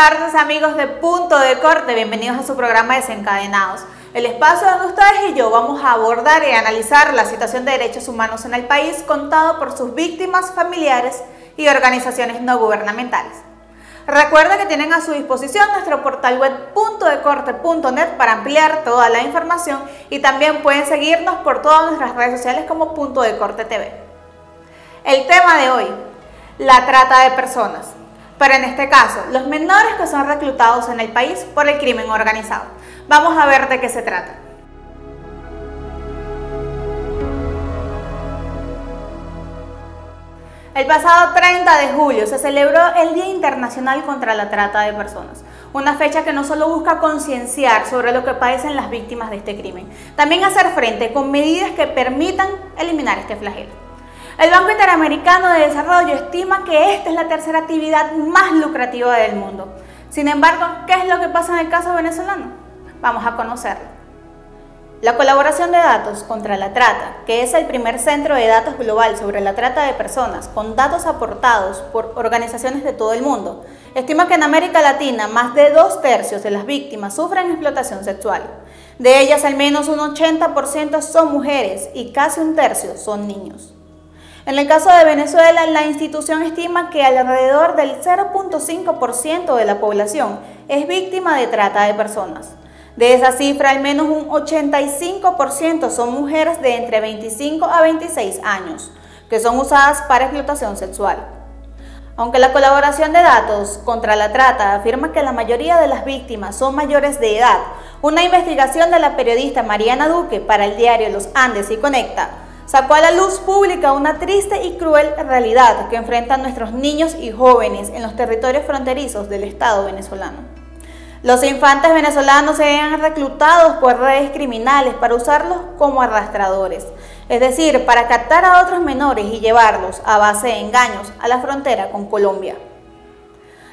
tardes, amigos de Punto de Corte, bienvenidos a su programa Desencadenados, el espacio donde ustedes y yo vamos a abordar y analizar la situación de derechos humanos en el país contado por sus víctimas, familiares y organizaciones no gubernamentales. Recuerda que tienen a su disposición nuestro portal web puntodecorte.net para ampliar toda la información y también pueden seguirnos por todas nuestras redes sociales como Punto de Corte TV. El tema de hoy, la trata de personas, pero en este caso, los menores que son reclutados en el país por el crimen organizado. Vamos a ver de qué se trata. El pasado 30 de julio se celebró el Día Internacional contra la Trata de Personas, una fecha que no solo busca concienciar sobre lo que padecen las víctimas de este crimen, también hacer frente con medidas que permitan eliminar este flagelo. El Banco Interamericano de Desarrollo estima que esta es la tercera actividad más lucrativa del mundo. Sin embargo, ¿qué es lo que pasa en el caso venezolano? Vamos a conocerlo. La colaboración de datos contra la trata, que es el primer centro de datos global sobre la trata de personas, con datos aportados por organizaciones de todo el mundo, estima que en América Latina más de 2/3 de las víctimas sufren explotación sexual. De ellas, al menos un 80% son mujeres y casi 1/3 son niños. En el caso de Venezuela, la institución estima que alrededor del 0.5% de la población es víctima de trata de personas. De esa cifra, al menos un 85% son mujeres de entre 25 a 26 años, que son usadas para explotación sexual. Aunque la colaboración de datos contra la trata afirma que la mayoría de las víctimas son mayores de edad, una investigación de la periodista Mariana Duque para el diario Los Andes y Conecta sacó a la luz pública una triste y cruel realidad que enfrentan nuestros niños y jóvenes en los territorios fronterizos del Estado venezolano. Los infantes venezolanos se ven reclutados por redes criminales para usarlos como arrastradores, es decir, para captar a otros menores y llevarlos a base de engaños a la frontera con Colombia.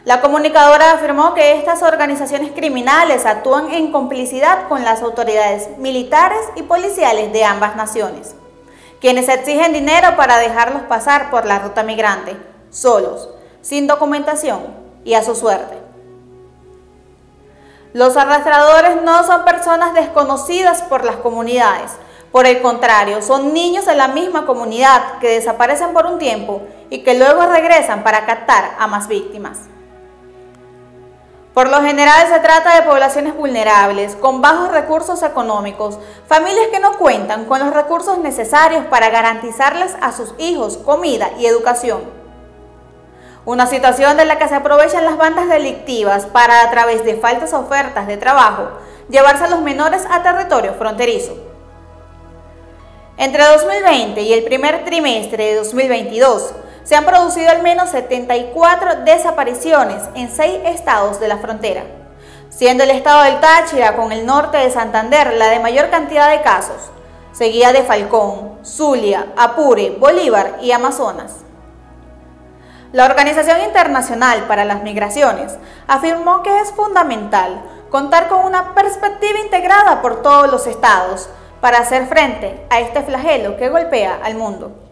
La comunicadora afirmó que estas organizaciones criminales actúan en complicidad con las autoridades militares y policiales de ambas naciones, quienes exigen dinero para dejarlos pasar por la ruta migrante, solos, sin documentación y a su suerte. Los arrastradores no son personas desconocidas por las comunidades, por el contrario, son niños de la misma comunidad que desaparecen por un tiempo y que luego regresan para captar a más víctimas. Por lo general se trata de poblaciones vulnerables, con bajos recursos económicos, familias que no cuentan con los recursos necesarios para garantizarles a sus hijos comida y educación. Una situación de la que se aprovechan las bandas delictivas para, a través de falsas ofertas de trabajo, llevarse a los menores a territorio fronterizo. Entre 2020 y el primer trimestre de 2022, se han producido al menos 74 desapariciones en 6 estados de la frontera, siendo el estado del Táchira con el norte de Santander la de mayor cantidad de casos, seguida de Falcón, Zulia, Apure, Bolívar y Amazonas. La Organización Internacional para las Migraciones afirmó que es fundamental contar con una perspectiva integrada por todos los estados para hacer frente a este flagelo que golpea al mundo.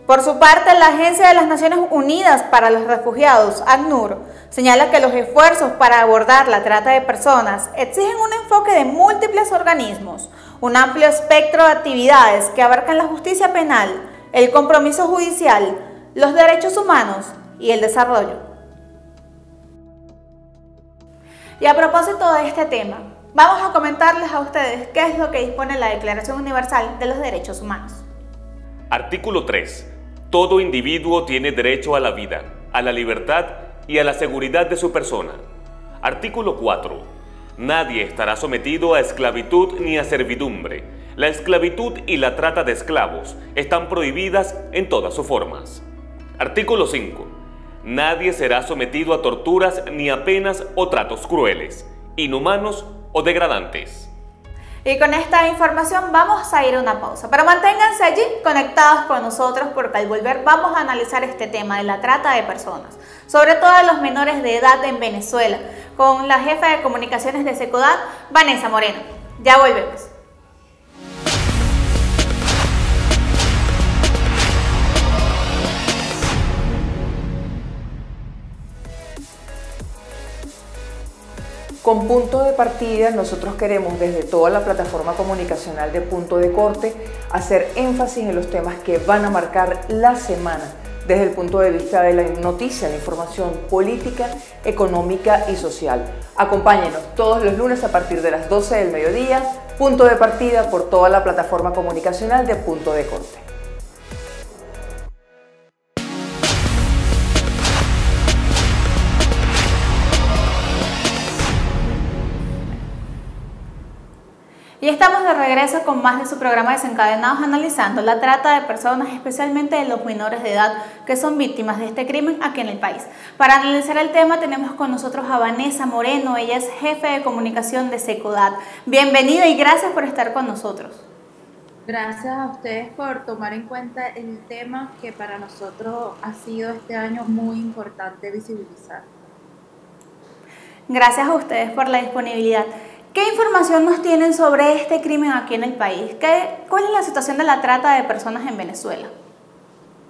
Por su parte, la Agencia de las Naciones Unidas para los Refugiados, ACNUR, señala que los esfuerzos para abordar la trata de personas exigen un enfoque de múltiples organismos, un amplio espectro de actividades que abarcan la justicia penal, el compromiso judicial, los derechos humanos y el desarrollo. Y a propósito de este tema, vamos a comentarles a ustedes qué es lo que dispone la Declaración Universal de los Derechos Humanos. Artículo 3. Todo individuo tiene derecho a la vida, a la libertad y a la seguridad de su persona. Artículo 4. Nadie estará sometido a esclavitud ni a servidumbre. La esclavitud y la trata de esclavos están prohibidas en todas sus formas. Artículo 5. Nadie será sometido a torturas ni a penas o tratos crueles, inhumanos o degradantes. Y con esta información vamos a ir a una pausa, pero manténganse allí conectados con nosotros porque al volver vamos a analizar este tema de la trata de personas, sobre todo de los menores de edad en Venezuela, con la jefa de comunicaciones de Secodad, Vanessa Moreno. Ya volvemos. Con Punto de Partida, nosotros queremos desde toda la plataforma comunicacional de Punto de Corte hacer énfasis en los temas que van a marcar la semana desde el punto de vista de la noticia, la información política, económica y social. Acompáñenos todos los lunes a partir de las 12 del mediodía, Punto de Partida por toda la plataforma comunicacional de Punto de Corte. Y estamos de regreso con más de su programa Desencadenados, analizando la trata de personas, especialmente de los menores de edad que son víctimas de este crimen aquí en el país. Para analizar el tema tenemos con nosotros a Vanessa Moreno, ella es jefe de comunicación de Secodat. Bienvenida y gracias por estar con nosotros. Gracias a ustedes por tomar en cuenta el tema que para nosotros ha sido este año muy importante visibilizar. Gracias a ustedes por la disponibilidad. ¿Qué información nos tienen sobre este crimen aquí en el país? ¿Cuál es la situación de la trata de personas en Venezuela?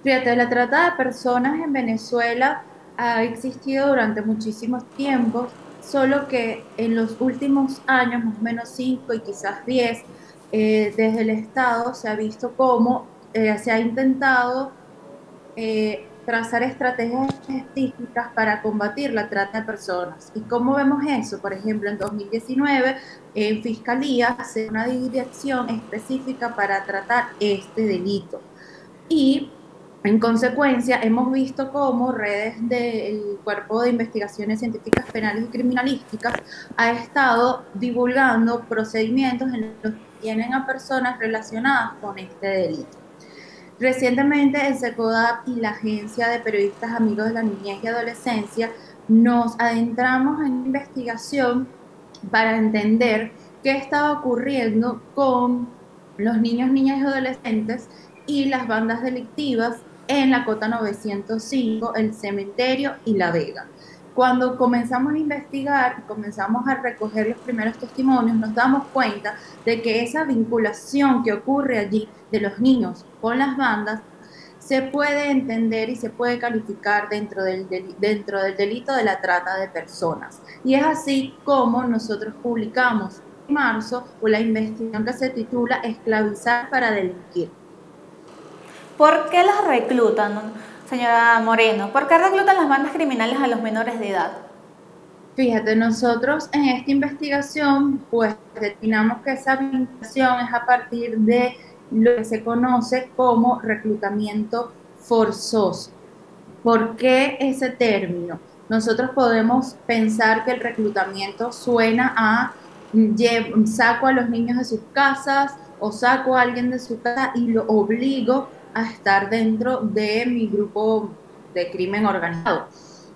Fíjate, la trata de personas en Venezuela ha existido durante muchísimos tiempos, solo que en los últimos años, más o menos 5 y quizás 10, desde el Estado se ha visto cómo se ha intentado trazar estrategias específicas para combatir la trata de personas. ¿Y cómo vemos eso? Por ejemplo, en 2019, en Fiscalía hace una dirección específica para tratar este delito. Y, en consecuencia, hemos visto cómo redes del Cuerpo de Investigaciones Científicas Penales y Criminalísticas ha estado divulgando procedimientos en los que tienen a personas relacionadas con este delito. Recientemente, el Secodat y la Agencia de Periodistas Amigos de la Niñez y Adolescencia nos adentramos en investigación para entender qué estaba ocurriendo con los niños, niñas y adolescentes y las bandas delictivas en la Cota 905, El Cementerio y La Vega. Cuando comenzamos a investigar, comenzamos a recoger los primeros testimonios, nos damos cuenta de que esa vinculación que ocurre allí de los niños con las bandas se puede entender y se puede calificar dentro del delito de la trata de personas. Y es así como nosotros publicamos en marzo la investigación que se titula Esclavizar para delinquir. ¿Por qué las reclutan, señora Moreno? ¿Por qué reclutan las bandas criminales a los menores de edad? Fíjate, nosotros en esta investigación pues determinamos que esa vinculación es a partir de lo que se conoce como reclutamiento forzoso. ¿Por qué ese término? Nosotros podemos pensar que el reclutamiento suena a saco a los niños de sus casas o saco a alguien de su casa y lo obligo a estar dentro de mi grupo de crimen organizado.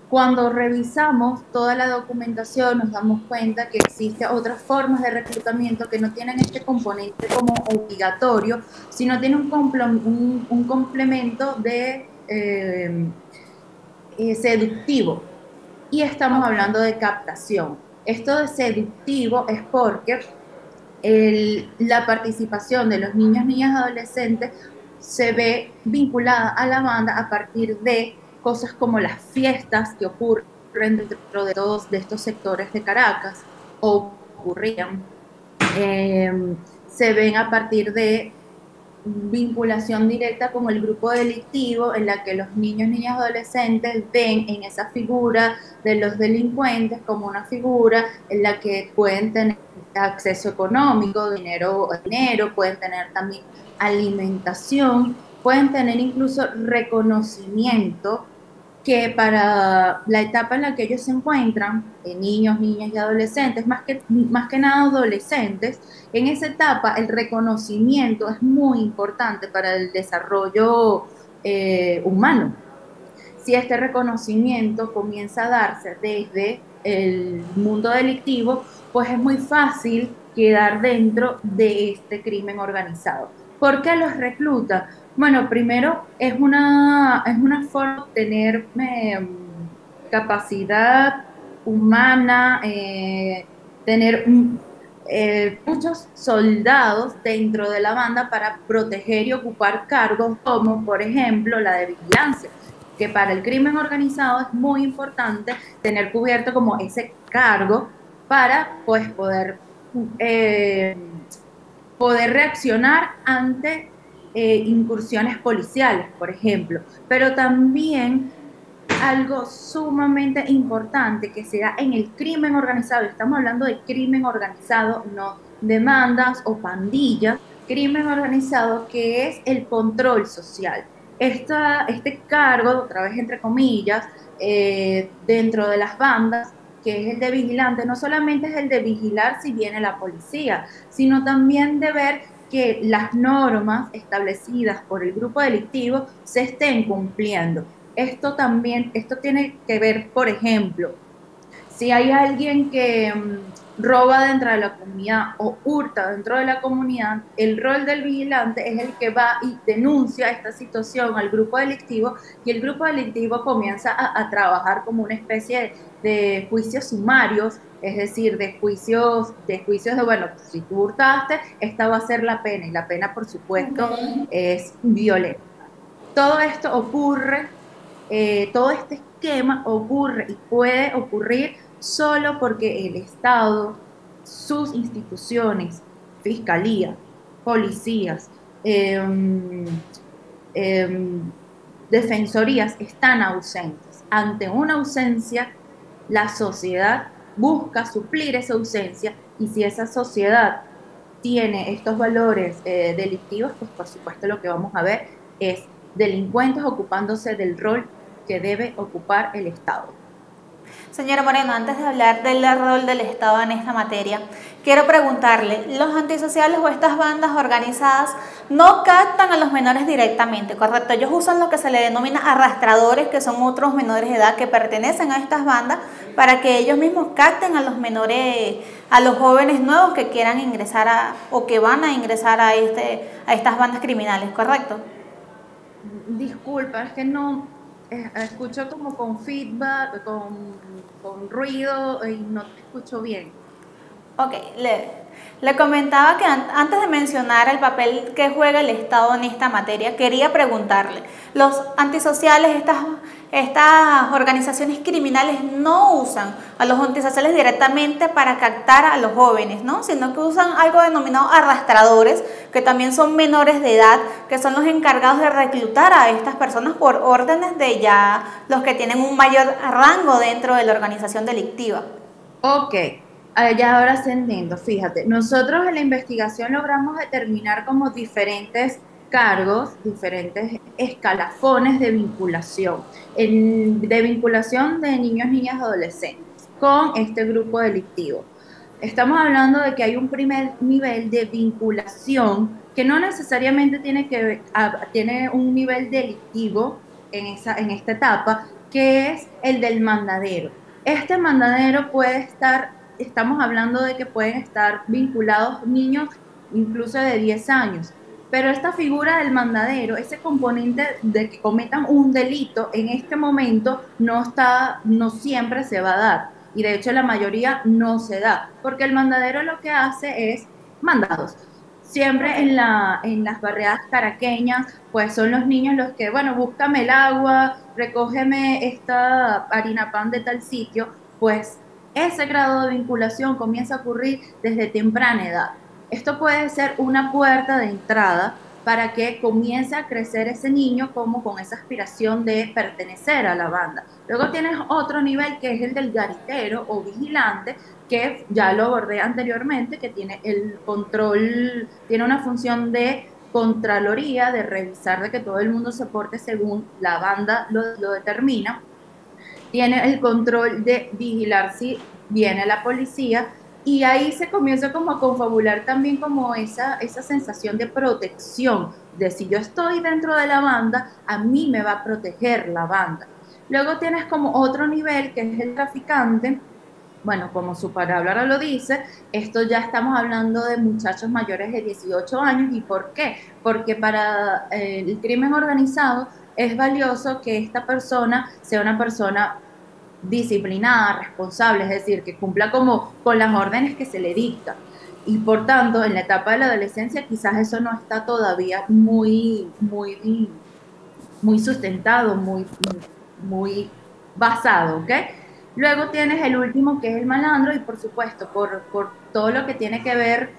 Cuando revisamos toda la documentación nos damos cuenta que existen otras formas de reclutamiento que no tienen este componente como obligatorio, sino tienen un complemento de seductivo. Y estamos hablando de captación. Esto de seductivo es porque la participación de los niños, niñas y adolescentes se ve vinculada a la banda a partir de cosas como las fiestas que ocurren dentro de todos de estos sectores de Caracas o ocurrían, se ven a partir de vinculación directa con el grupo delictivo en la que los niños, niñas y adolescentes ven en esa figura de los delincuentes como una figura en la que pueden tener acceso económico, dinero, pueden tener también alimentación, pueden tener incluso reconocimiento, que para la etapa en la que ellos se encuentran, niños, niñas y adolescentes, más que nada adolescentes, en esa etapa el reconocimiento es muy importante para el desarrollo humano. Si este reconocimiento comienza a darse desde el mundo delictivo, pues es muy fácil quedar dentro de este crimen organizado. ¿Por qué los recluta? Bueno, primero es una forma de tener capacidad humana, tener muchos soldados dentro de la banda para proteger y ocupar cargos como, por ejemplo, la de vigilancia, que para el crimen organizado es muy importante tener cubierto como ese cargo para pues eh, poder reaccionar ante incursiones policiales, por ejemplo, pero también algo sumamente importante que se da en el crimen organizado. Estamos hablando de crimen organizado, no de bandas o pandillas, crimen organizado, que es el control social. Este cargo, otra vez entre comillas, dentro de las bandas, que es el de vigilante, no solamente es el de vigilar si viene la policía, sino también de ver que las normas establecidas por el grupo delictivo se estén cumpliendo. Esto tiene que ver, por ejemplo, si hay alguien que roba dentro de la comunidad o hurta dentro de la comunidad, el rol del vigilante es el que va y denuncia esta situación al grupo delictivo, y el grupo delictivo comienza a trabajar como una especie de juicios sumarios, es decir, de juicios de, bueno, si tú hurtaste, esta va a ser la pena, y la pena, por supuesto, es violenta. Todo esto ocurre, todo este esquema ocurre y puede ocurrir solo porque el Estado, sus instituciones, fiscalía, policías, defensorías están ausentes. Ante una ausencia, la sociedad busca suplir esa ausencia, y si esa sociedad tiene estos valores delictivos, pues por supuesto lo que vamos a ver es delincuentes ocupándose del rol que debe ocupar el Estado. Señora Moreno, antes de hablar del rol del Estado en esta materia, quiero preguntarle, ¿los antisociales o estas bandas organizadas no captan a los menores directamente, correcto? Ellos usan lo que se le denomina arrastradores, que son otros menores de edad que pertenecen a estas bandas, para que ellos mismos capten a los menores, a los jóvenes nuevos que quieran ingresar o que van a ingresar a estas bandas criminales, ¿correcto? Disculpa, es que no escucho como con feedback, con ruido, y no te escucho bien. Ok, le comentaba que antes de mencionar el papel que juega el Estado en esta materia, quería preguntarle, los antisociales, estas organizaciones criminales no usan a los antisociales directamente para captar a los jóvenes, ¿no? Sino que usan algo denominado arrastradores, que también son menores de edad, que son los encargados de reclutar a estas personas por órdenes de ya los que tienen un mayor rango dentro de la organización delictiva. Ok, ya ahora se entiendo. Fíjate, nosotros en la investigación logramos determinar como diferentes cargos, diferentes escalafones de vinculación, de vinculación de niños, niñas, adolescentes con este grupo delictivo. Estamos hablando de que hay un primer nivel de vinculación que no necesariamente tiene un nivel delictivo en esta etapa, que es el del mandadero. Este mandadero estamos hablando de que pueden estar vinculados niños incluso de 10 años. Pero esta figura del mandadero, ese componente de que cometan un delito, en este momento no siempre se va a dar. Y de hecho la mayoría no se da, porque el mandadero lo que hace es mandados. Siempre en las barriadas caraqueñas, pues son los niños los que, bueno, búscame el agua, recógeme esta harina pan de tal sitio, pues ese grado de vinculación comienza a ocurrir desde temprana edad. Esto puede ser una puerta de entrada para que comience a crecer ese niño como con esa aspiración de pertenecer a la banda. Luego tienes otro nivel que es el del garitero o vigilante, que ya lo abordé anteriormente, que tiene el control, tiene una función de contraloría, de revisar de que todo el mundo se porte según la banda lo determina. Tiene el control de vigilar si viene la policía, y ahí se comienza como a confabular también como esa sensación de protección, de si yo estoy dentro de la banda, a mí me va a proteger la banda. Luego tienes como otro nivel que es el traficante. Bueno, como su palabra lo dice, esto ya estamos hablando de muchachos mayores de 18 años. ¿Y por qué? Porque para el crimen organizado es valioso que esta persona sea una persona disciplinada, responsable, es decir, que cumpla como con las órdenes que se le dictan. Y por tanto, en la etapa de la adolescencia quizás eso no está todavía muy sustentado, muy basado, ¿ok? Luego tienes el último, que es el malandro, y por supuesto, por todo lo que tiene que ver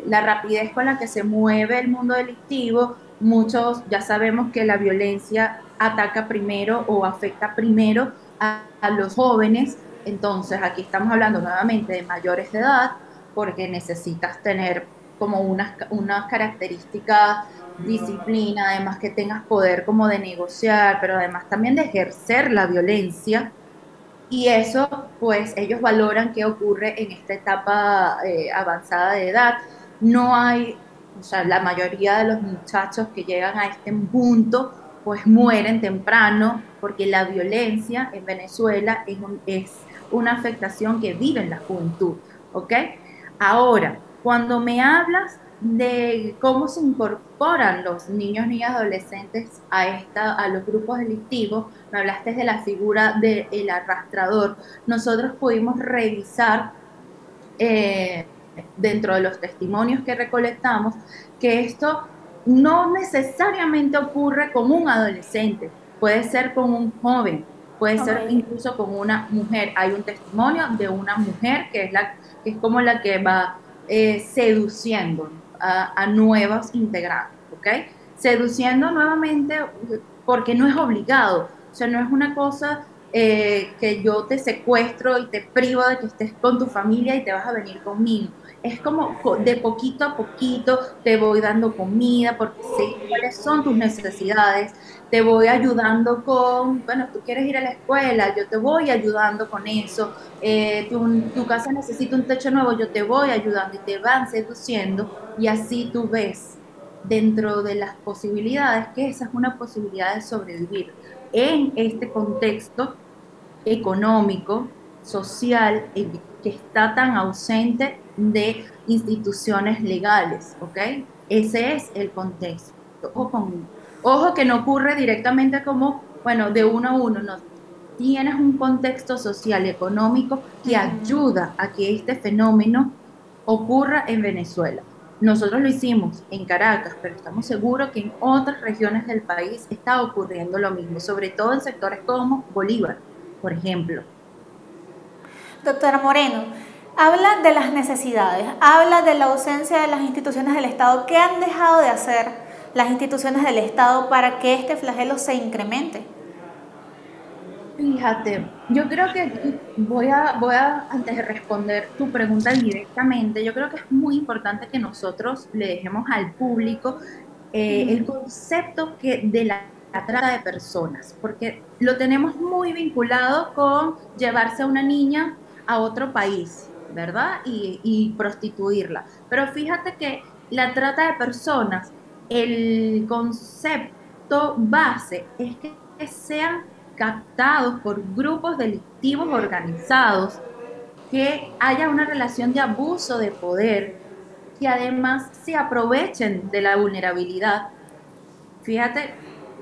la rapidez con la que se mueve el mundo delictivo, muchos ya sabemos que la violencia ataca primero o afecta primero a los jóvenes. Entonces aquí estamos hablando nuevamente de mayores de edad, porque necesitas tener como unas características, disciplina, además que tengas poder como de negociar, pero además también de ejercer la violencia. Y eso, pues ellos valoran qué ocurre en esta etapa avanzada de edad. No hay, o sea, la mayoría de los muchachos que llegan a este punto, pues mueren temprano, porque la violencia en Venezuela es una afectación que vive en la juventud, ¿ok? Ahora, cuando me hablas de cómo se incorporan los niños, niñas, adolescentes a los grupos delictivos, me hablaste de la figura del arrastrador. Nosotros pudimos revisar eh, dentro de los testimonios que recolectamos que esto no necesariamente ocurre con un adolescente, puede ser con un joven, puede ser Ok. incluso con una mujer. Hay un testimonio de una mujer que es como la que va seduciendo a nuevos integrantes, ¿ok? Seduciendo nuevamente porque no es obligado, o sea, no es una cosa que yo te secuestro y te privo de que estés con tu familia y te vas a venir conmigo. Es como de poquito a poquito te voy dando comida porque sé cuáles son tus necesidades, te voy ayudando con, bueno, tú quieres ir a la escuela, yo te voy ayudando con eso, tu casa necesita un techo nuevo, yo te voy ayudando y te van seduciendo y así tú ves dentro de las posibilidades que esa es una posibilidad de sobrevivir en este contexto económico, social, que está tan ausente de instituciones legales, ¿ok? Ese es el contexto. Ojo que no ocurre directamente como, bueno, de uno a uno, no. Tienes un contexto social y económico que Ujú. ayuda a que este fenómeno ocurra en Venezuela. Nosotros lo hicimos en Caracas, pero estamos seguros que en otras regiones del país está ocurriendo lo mismo, sobre todo en sectores como Bolívar, por ejemplo. Doctora Moreno, habla de las necesidades, habla de la ausencia de las instituciones del Estado. ¿Qué han dejado de hacer las instituciones del Estado para que este flagelo se incremente? Fíjate, yo creo que aquí antes de responder tu pregunta directamente, yo creo que es muy importante que nosotros le dejemos al público el concepto de la trata de personas, porque lo tenemos muy vinculado con llevarse a una niña a otro país, ¿verdad? Y prostituirla. Pero fíjate que la trata de personas, el concepto base es que sean captados por grupos delictivos organizados, que haya una relación de abuso de poder, que además se aprovechen de la vulnerabilidad. Fíjate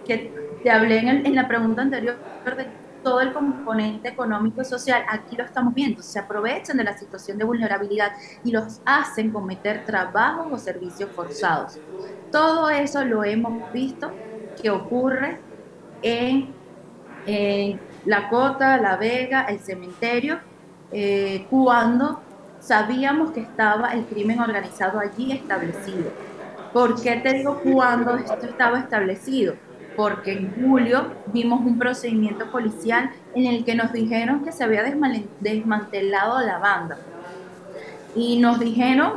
que te hablé en la pregunta anterior de todo el componente económico y social, aquí lo estamos viendo, se aprovechan de la situación de vulnerabilidad y los hacen cometer trabajos o servicios forzados. Todo eso lo hemos visto que ocurre en La Cota, La Vega, el cementerio, cuando sabíamos que estaba el crimen organizado allí establecido. ¿Por qué te digo cuando esto estaba establecido? Porque en julio vimos un procedimiento policial en el que nos dijeron que se había desmantelado la banda. Y nos dijeron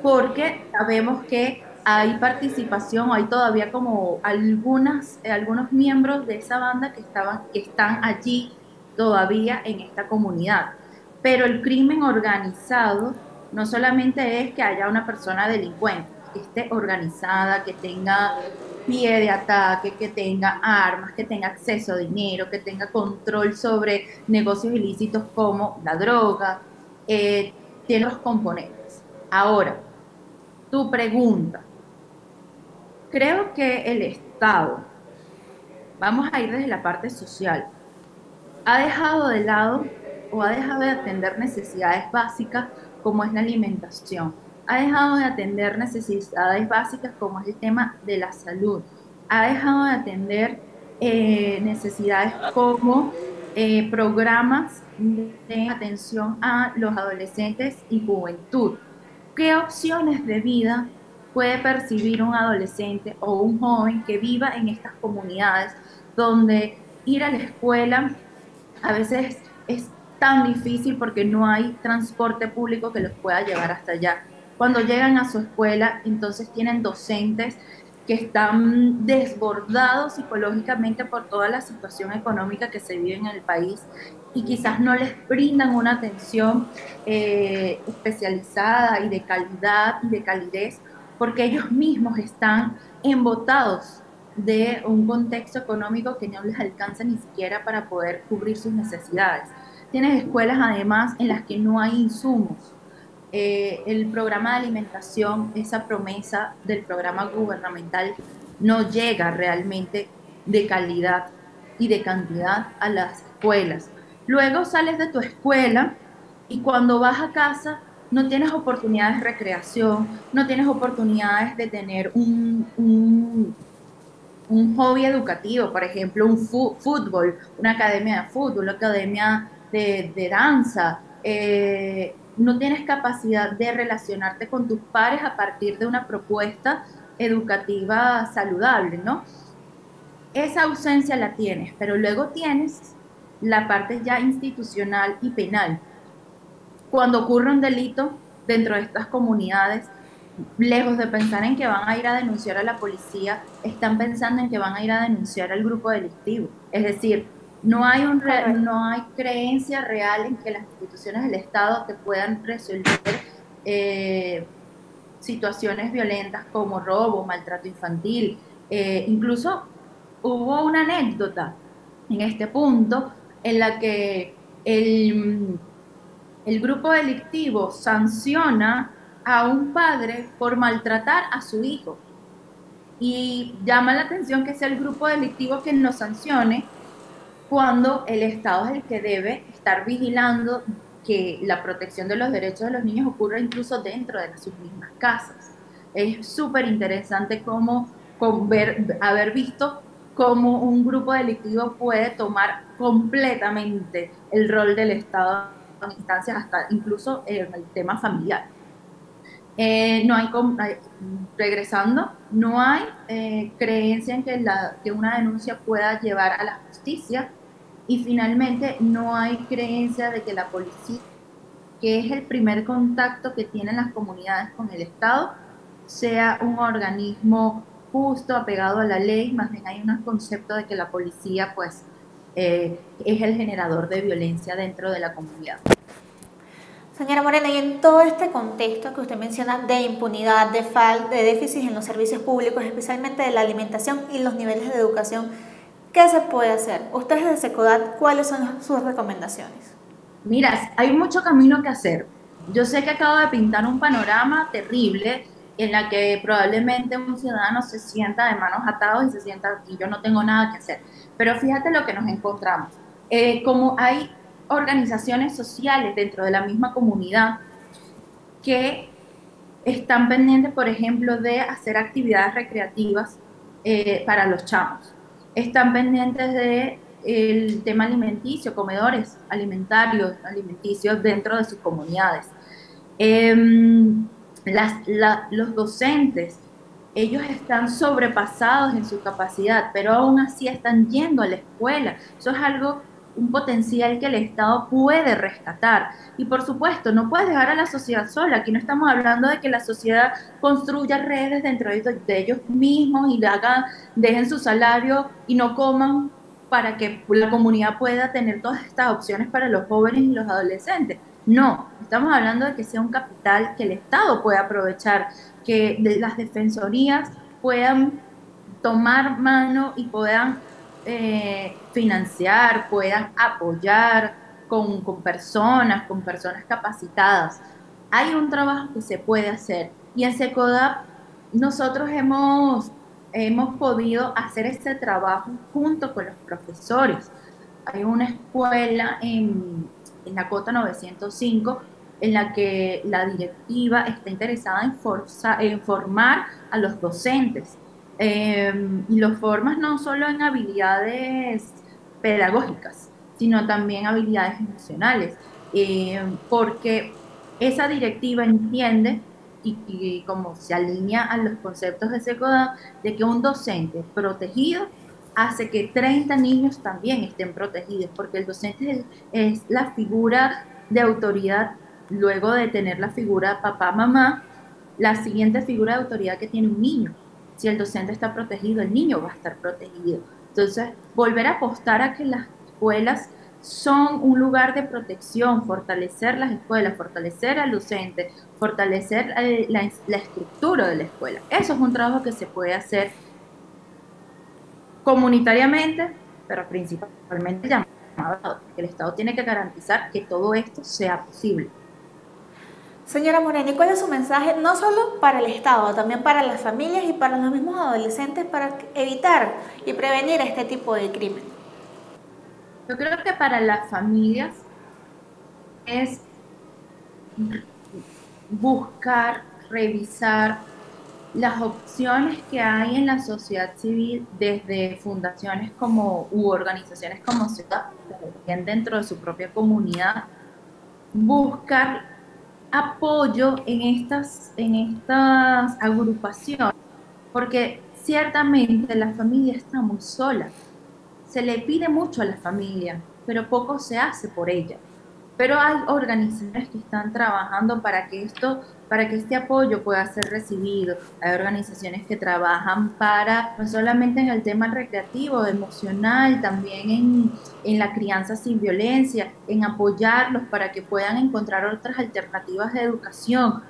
porque sabemos que hay participación, hay todavía como algunos miembros de esa banda que están allí todavía en esta comunidad. Pero el crimen organizado no solamente es que haya una persona delincuente, que esté organizada, que tenga pie de ataque, que tenga armas, que tenga acceso a dinero, que tenga control sobre negocios ilícitos como la droga, eh, tiene los componentes. Ahora, tu pregunta. Creo que el Estado, vamos a ir desde la parte social, ha dejado de lado o ha dejado de atender necesidades básicas como es la alimentación. Ha dejado de atender necesidades básicas como es el tema de la salud. Ha dejado de atender necesidades como programas de atención a los adolescentes y juventud. ¿Qué opciones de vida puede percibir un adolescente o un joven que viva en estas comunidades donde ir a la escuela a veces es tan difícil porque no hay transporte público que los pueda llevar hasta allá? Cuando llegan a su escuela, entonces tienen docentes que están desbordados psicológicamente por toda la situación económica que se vive en el país y quizás no les brindan una atención especializada y de calidad y de calidez, porque ellos mismos están embotados de un contexto económico que no les alcanza ni siquiera para poder cubrir sus necesidades. Tienes escuelas además en las que no hay insumos. El programa de alimentación, esa promesa del programa gubernamental, no llega realmente de calidad y de cantidad a las escuelas. Luego sales de tu escuela y cuando vas a casa no tienes oportunidades de recreación, no tienes oportunidades de tener un hobby educativo, por ejemplo, un fútbol, una academia de fútbol, una academia de danza. No tienes capacidad de relacionarte con tus pares a partir de una propuesta educativa saludable, ¿no? Esa ausencia la tienes, pero luego tienes la parte ya institucional y penal. Cuando ocurre un delito dentro de estas comunidades, lejos de pensar en que van a ir a denunciar a la policía, están pensando en que van a ir a denunciar al grupo delictivo. Es decir, no hay creencia real en que las instituciones del Estado te puedan resolver situaciones violentas como robo, maltrato infantil. Incluso hubo una anécdota en este punto en la que el grupo delictivo sanciona a un padre por maltratar a su hijo. Y llama la atención que sea el grupo delictivo quien lo sancione, cuando el Estado es el que debe estar vigilando que la protección de los derechos de los niños ocurra incluso dentro de sus mismas casas. Es súper interesante haber visto cómo un grupo delictivo puede tomar completamente el rol del Estado en instancias hasta incluso en el tema familiar. Regresando, no hay creencia en que una denuncia pueda llevar a la justicia, y finalmente no hay creencia de que la policía, que es el primer contacto que tienen las comunidades con el Estado, sea un organismo justo, apegado a la ley. Más bien hay un concepto de que la policía pues es el generador de violencia dentro de la comunidad. Señora Moreno, y en todo este contexto que usted menciona de impunidad, de falta, de déficit en los servicios públicos, especialmente de la alimentación y los niveles de educación, ¿qué se puede hacer? Ustedes de Secodat, ¿cuáles son sus recomendaciones? Mira, hay mucho camino que hacer. Yo sé que acabo de pintar un panorama terrible en la que probablemente un ciudadano se sienta de manos atadas y se sienta y yo no tengo nada que hacer. Pero fíjate lo que nos encontramos. Como hay organizaciones sociales dentro de la misma comunidad que están pendientes, por ejemplo, de hacer actividades recreativas para los chamos. Están pendientes del tema alimenticio, comedores alimenticios dentro de sus comunidades. Los docentes, ellos están sobrepasados en su capacidad, pero aún así están yendo a la escuela. Eso es un potencial que el Estado puede rescatar. Y por supuesto, no puedes dejar a la sociedad sola. Aquí no estamos hablando de que la sociedad construya redes dentro de ellos mismos y dejen su salario y no coman para que la comunidad pueda tener todas estas opciones para los jóvenes y los adolescentes. No, estamos hablando de que sea un capital que el Estado pueda aprovechar, que las defensorías puedan tomar mano y puedan financiar, puedan apoyar con personas capacitadas. Hay un trabajo que se puede hacer y en Secodat nosotros hemos podido hacer este trabajo junto con los profesores. Hay una escuela en la Cota 905 en la que la directiva está interesada en formar a los docentes. Y los formas no solo en habilidades pedagógicas, sino también habilidades emocionales, porque esa directiva entiende y como se alinea a los conceptos de SECODAM, de que un docente protegido hace que 30 niños también estén protegidos, porque el docente es la figura de autoridad, luego de tener la figura papá, mamá, la siguiente figura de autoridad que tiene un niño. Si el docente está protegido, el niño va a estar protegido. Entonces, volver a apostar a que las escuelas son un lugar de protección, fortalecer las escuelas, fortalecer al docente, fortalecer la estructura de la escuela. Eso es un trabajo que se puede hacer comunitariamente, pero principalmente llamado, porque el Estado tiene que garantizar que todo esto sea posible. Señora Moreno, ¿y cuál es su mensaje no solo para el Estado, también para las familias y para los mismos adolescentes para evitar y prevenir este tipo de crimen? Yo creo que para las familias es buscar, revisar las opciones que hay en la sociedad civil, desde fundaciones u organizaciones como Ciudad, también dentro de su propia comunidad, buscar apoyo en estas agrupaciones, porque ciertamente la familia está muy sola. Se le pide mucho a la familia, pero poco se hace por ella. Pero hay organizaciones que están trabajando para que este apoyo pueda ser recibido. Hay organizaciones que trabajan no solamente en el tema recreativo, emocional, también en la crianza sin violencia, en apoyarlos para que puedan encontrar otras alternativas de educación.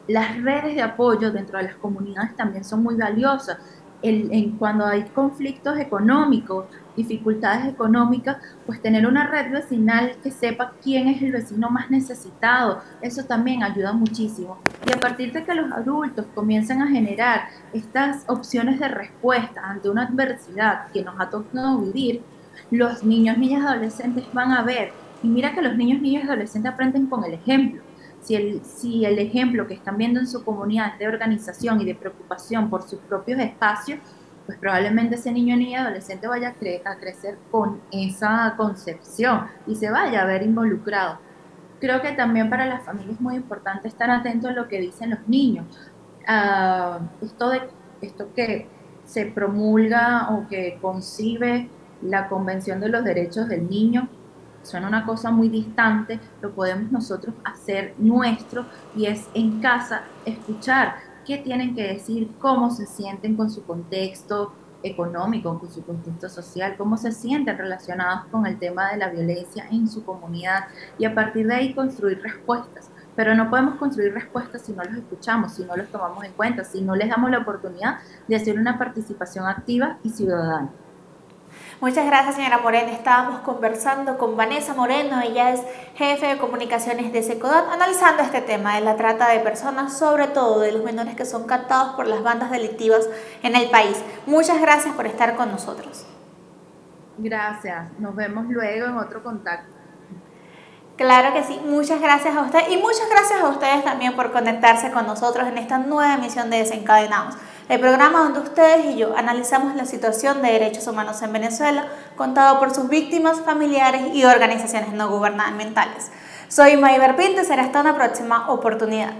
Las redes de apoyo dentro de las comunidades también son muy valiosas. Cuando hay conflictos económicos, dificultades económicas, pues tener una red vecinal que sepa quién es el vecino más necesitado, eso también ayuda muchísimo. Y a partir de que los adultos comiencen a generar estas opciones de respuesta ante una adversidad que nos ha tocado vivir, los niños, niñas y adolescentes van a ver. Y mira que los niños, niñas y adolescentes aprenden con el ejemplo. Si el ejemplo que están viendo en su comunidad es de organización y de preocupación por sus propios espacios, pues probablemente ese niño, niña, adolescente vaya a crecer con esa concepción y se vaya a ver involucrado. Creo que también para las familias es muy importante estar atento a lo que dicen los niños. Esto que se promulga o que concibe la Convención de los Derechos del Niño, suena una cosa muy distante, lo podemos nosotros hacer nuestro, y es en casa escuchar qué tienen que decir, cómo se sienten con su contexto económico, con su contexto social, cómo se sienten relacionados con el tema de la violencia en su comunidad, y a partir de ahí construir respuestas. Pero no podemos construir respuestas si no los escuchamos, si no los tomamos en cuenta, si no les damos la oportunidad de hacer una participación activa y ciudadana. Muchas gracias, señora Moreno. Estábamos conversando con Vanessa Moreno, ella es jefe de comunicaciones de SECODAM, analizando este tema de la trata de personas, sobre todo de los menores que son captados por las bandas delictivas en el país. Muchas gracias por estar con nosotros. Gracias, nos vemos luego en otro contacto. Claro que sí, muchas gracias a usted y muchas gracias a ustedes también por conectarse con nosotros en esta nueva emisión de Desencadenados, el programa donde ustedes y yo analizamos la situación de derechos humanos en Venezuela, contado por sus víctimas, familiares y organizaciones no gubernamentales. Soy Mayber Pinto y será hasta una próxima oportunidad.